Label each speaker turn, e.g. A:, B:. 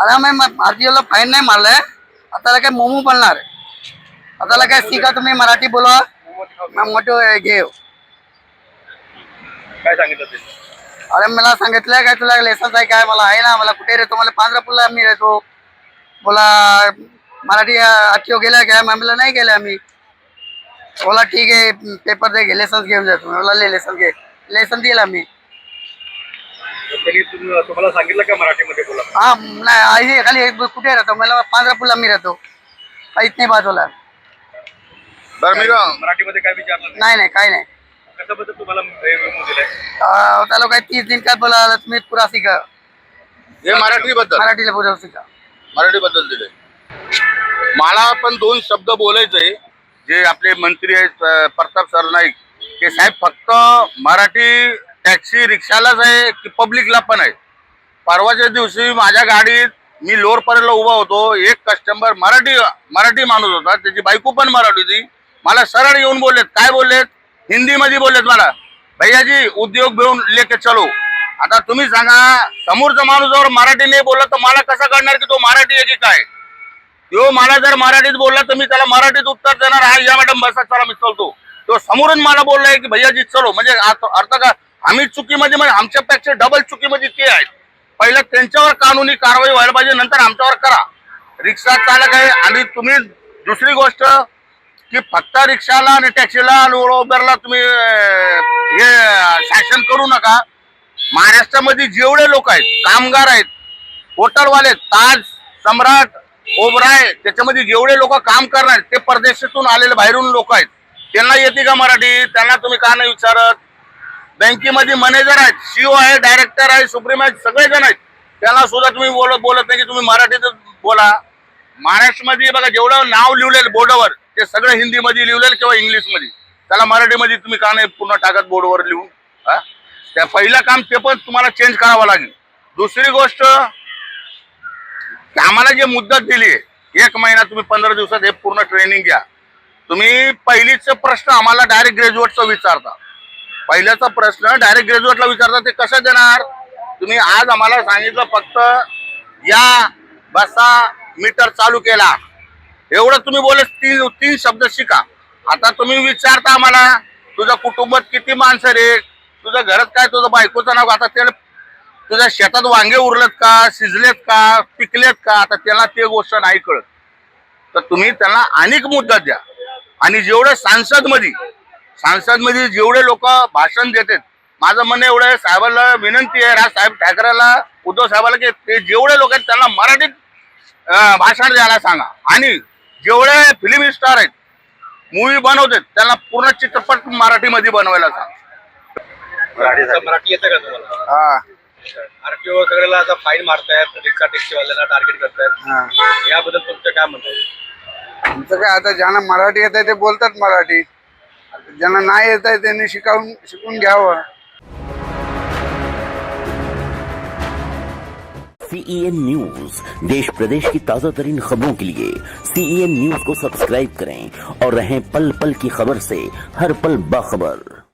A: अरे मैं भारतीय फाईन नाही मारलाय, आता काय मोमो बनणार आहे, आता काय शिका तुम्ही मराठी बोला, मोठे घेऊ.
B: काय सांगितलं ते?
A: अरे मला सांगितलं काय तुला लेसन आहे काय, मला आहे ना, मला कुठे रेतो, मला पांढरापूरला मी रेतो, बोला मराठी आठवो गेल्या काय, मला नाही गेल्या आम्ही. बोला ठीक आहे पेपर दे, लेसन घेऊन जातो. मला लेसन घे, लेसन दिला मी.
B: त्यांनी तुम्हाला सांगितलं का मराठीमध्ये बोला?
A: हाँ नाही खाली कुठे राहतो, मला पांढरापूरला मी राहतो, काहीच नाही बाजूला.
B: बरं मी मराठीमध्ये काय विचारलं
A: नाही नाही काही नाही.
B: कशाबद्दल तुम्हाला मेमो दिलाय?
A: त्याला काय 30 दिन काय बोला, तुम्ही पुरा शिका.
B: हे
A: मराठीला पुरा शिका.
B: मराठीबद्दल दिले. मला पण 2 शब्द बोलायचे. जे आपले मंत्री आहेत प्रताप सरनाईक, ते साहेब फक्त मराठी टॅक्सी रिक्षालाच आहे की पब्लिकला पण आहे? परवाच्या दिवशी माझ्या गाडीत मी लोअरपर्यंतला उभा होतो, एक कस्टमर मराठी माणूस होता, त्याची बायको पण मराठी होती. मला सरळ येऊन बोललेत, काय बोललेत? हिंदी मध्ये बोललेत मला, भैयाजी उद्योग घेऊन लेके चलो. आता तुम्ही सांगा, समोरचा माणूस जर मराठी नाही बोलला तर मला कसं कळणार की तो मराठी आहे की काय? तो मला जर मराठीत बोलला तर मी त्याला मराठीत उत्तर देणार, हा या मॅडम बसा चला मी चलतो. तो समोरून मला बोललाय की भैयाजी चलो, म्हणजे अर्थ का आम्ही चुकीमध्ये, म्हणजे आमच्यापेक्षा डबल चुकीमध्ये ते आहेत. पहिलं त्यांच्यावर कानूनी कारवाई व्हायला पाहिजे, नंतर आमच्यावर करा. रिक्षा चालक आहे. आणि तुम्ही दुसरी गोष्ट की फक्त रिक्षाला आणि टॅक्सीला आणि उबरला तुम्ही हे शासन करू नका. महाराष्ट्रामध्ये जेवढे लोक आहेत, कामगार आहेत, हॉटेलवाले, ताज, सम्राट, ओबराय, त्याच्यामध्ये जेवढे लोक काम करणार ते परदेशातून आलेले बाहेरून लोक आहेत. त्यांना येते का मराठी? त्यांना तुम्ही का नाही विचारत? बँकेमध्ये मॅनेजर आहेत, सीओ आहे, डायरेक्टर आहे, सुप्रीम आहे, सगळे जण आहेत, त्यांना सुद्धा तुम्ही बोलत नाही की तुम्ही मराठीतच बोला. महाराष्ट्रामध्ये बघा जेवढं नाव लिहिलेलं बोर्डावर ते सगळं हिंदीमध्ये लिहिलेलं किंवा इंग्लिशमध्ये, त्याला मराठीमध्ये तुम्ही का नाही पूर्ण टाकत बोर्डवर लिहून? त्या पहिलं काम ते पण तुम्हाला चेंज करावं लागेल. दुसरी गोष्ट, आम्हाला जे मुदत दिली आहे 1 महिना, तुम्ही 15 दिवसात हे पूर्ण ट्रेनिंग घ्या. तुम्ही पहिलीच प्रश्न आम्हाला डायरेक्ट ग्रॅज्युएटचा विचारता, पहिल्याचा प्रश्न डायरेक्ट ग्रॅज्युएटला विचारता, ते कसं देणार तुम्ही? आज आम्हाला सांगितलं फक्त या बसा, मीटर चालू केला, एवढं तुम्ही बोलत 3 शब्द शिका. आता तुम्ही विचारता आम्हाला तुझ्या कुटुंबात किती माणसं रे, तुझ्या घरात काय, तुझं बायकोचं नाव, आता त्याला तुझ्या शेतात वांगे उरलेत का, शिजलेत का, पिकलेत का, आता त्याला ते गोष्ट नाही कळत. तर तुम्ही त्यांना अनेक मुद्दा द्या. आणि जेवढे सांसदमध्ये जेवढे लोक भाषण देतात, माझं म्हणणं एवढं आहे, साहेबांना विनंती आहे, राजसाहेब ठाकरेला, उद्धव साहेबाला, की ते जेवढे लोक आहेत त्यांना मराठीत भाषण द्यायला सांगा. आणि जेवढे फिल्म स्टार आहेत, मूवी बनवतात, त्यांना पूर्ण चित्रपट मराठीमध्ये बनवायला सांगा. मराठी येतं का तुम्हाला?
A: हा.
B: आरटीओ सगळ्याला आता फाईन मारतायत, रिक्षा टॅक्सीवाल्यांना टार्गेट करतायत, याबद्दल तुमचं काय म्हणतो?
A: आमचं काय, आता ज्यांना मराठी येत आहे ते बोलतात मराठी, ज्यांना नाही येत आहे त्यांनी शिकून घ्यावं.
C: CEN न्यूज, देश प्रदेश की ताजा तरीन खबरों के लिए CEN न्यूज को सब्सक्राइब करें और रहें पल पल की खबर से हर पल बाखबर.